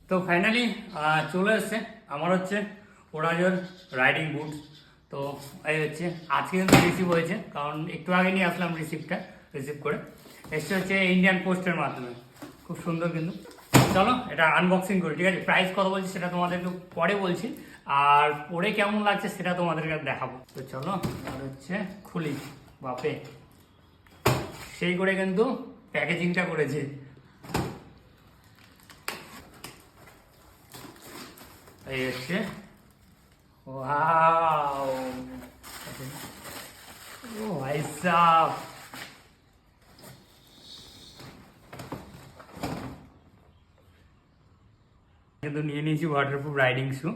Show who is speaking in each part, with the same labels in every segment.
Speaker 1: তো ফাইনালি চলে এসছে আমার হচ্ছে ওরাজোর রাইডিং বুট। তো এই হচ্ছে আজকে কিন্তু রিসিভ হয়েছে, কারণ একটু আগে নিয়ে আসলাম রিসিভ করে। এসছে হচ্ছে ইন্ডিয়ান পোস্টের মাধ্যমে, খুব সুন্দর কিন্তু। চলো এটা আনবক্সিং করি, ঠিক আছে? প্রাইস কত বলছি সেটা তোমাদেরকে পরে বলছি, আর পরে কেমন লাগছে সেটা তোমাদেরকে দেখাবো। তো চলো আর হচ্ছে খুলি। বাপে সেই করে কিন্তু প্যাকেজিংটা করেছে। এই হচ্ছে ওয়াও, ও ভাই সাব, কিন্তু নিয়ে নিয়েছি ওয়াটারপ্রুফ রাইডিং শু।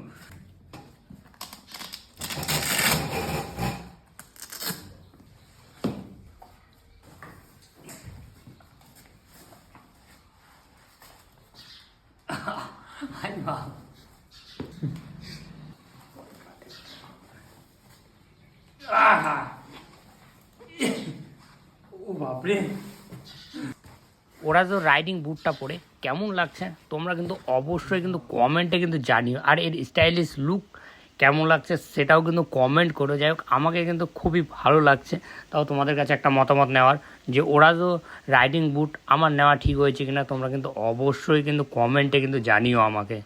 Speaker 1: ও বাপরে, ওরা যে রাইডিং বুটটা পরে কেমন লাগছে তোমরা কিন্তু অবশ্যই কিন্তু কমেন্টে কিন্তু জানিও, আর এর স্টাইলিশ লুক কেমন লাগছে সেটাও কিন্তু কমেন্ট করো। যাই হোক আমাকে কিন্তু খুবই ভালো লাগছে, তাও তোমাদের কাছে একটা মতামত নেওয়ার, যে ওরা যে রাইডিং বুট আমার নেওয়া ঠিক হয়েছে কিনা তোমরা কিন্তু অবশ্যই কিন্তু কমেন্টে কিন্তু জানিও আমাকে।